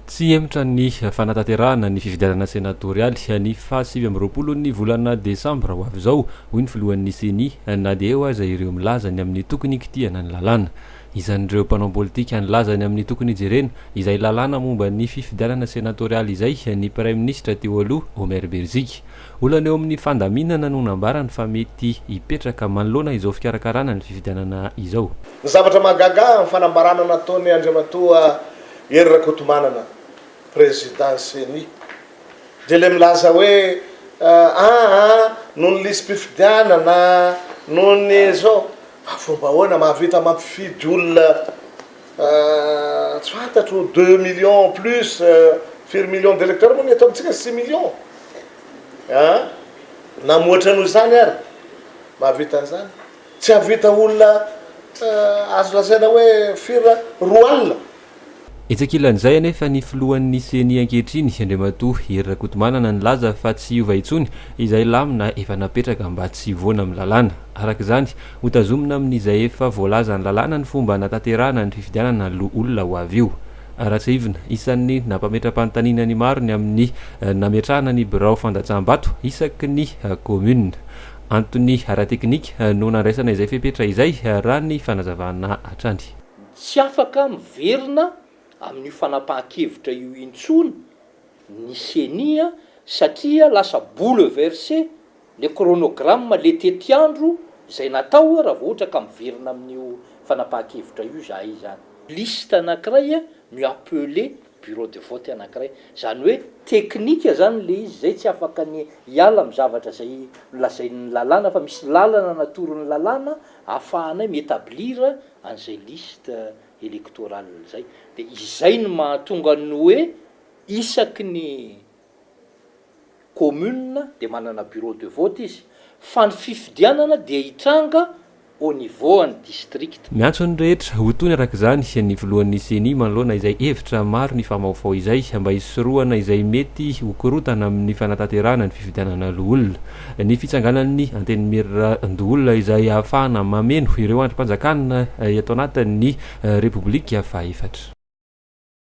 Tsy emtra ny fanatanterahana ny fifidianana senatorialy ny fa7 ny volana desambra ho avy zao hoy ny filohan'ny seni na dia eo aza ireo milazany amin'ny tokony ikitiana ny lalàna. Isan'ireo mpanao politika ny lazany amin'ny tokony jerena izay lalàna momba ny fifidianana senatorialy izay ny prime ministre teo aloha Omer Berzika. Olana eo amin'ny fandaminana no nambarany fa mety hipetraka manoloana izao fikarakarana ny fifidianana izao. Ny zavatra mahagaga amin'ny fanambarana nataony Andriamatoa Hery Rakotomanana présidentseny dia le milaza hoe noho ny lisy mpifidianana noho ny zao fomba ahoana mahavita mampifidy olona tsy fantatro 2 millions plus 4 millions d'électeurs moa ny atao amintsika 6 millions namoatra noho izany ary mahavita an'izany tsy havita olona azo lazaina hoe firy roa alina. Itsakilan'izay anefa ny filohan'ny seni ankehitriny Andriamatoa Hery Rakotomanana ny laza fa tsy ova intsony izay lamina efa napetraka mba tsy voana amin'ny lalàna. Arak'izany hotazomina amin'izay efa voalaza ny lalàna ny fomba natanterahana ny fifidianana olona ho avy io. Ratsivina isan'ny nampametra-panontaniana maro ny amin'ny nametrahana ny birao fandatsaham-bato isaky ny commune. Antony ara-teknika no nandraisana izay fepetra izay raha ny fanazavana hatrany. Tsy afaka miverina amin'ny fanapahan-kevitra io intsony ny senia satria lasa bouleversé le chronogramme le tetiandro izay natao raha vao ohatra ka miverina amin'io fanapahan-kevitra io zay zany. Liste anankiray mi-appeler bureau de vote anankiray zany hoe teknika zany le izy zay tsy afaka ny hiala amin'ny zavatra zay lazain'ny lalàna fa misy lalana natoron'ny lalàna ahafahanay mi-établir an'izay liste électorale zay dia izay ny mahatonga ny hoe isaky ny commune dia manana bureau de vote izy fa ny fifidianana dia hitranga au niveau any district. Miantso ny rehetra ho tony arak'izany ny filohan'ny seni manoloana izay hevitra maro ny famaofao izay mba hisorohana izay mety hokorotana amin'ny fanatanterahana ny fifidianana olona. Ny fitsanganan'ny antenimera ndoolona izay ahafahana mameno ireo androm-panjakana eto anatin'ny repoblika faefatra.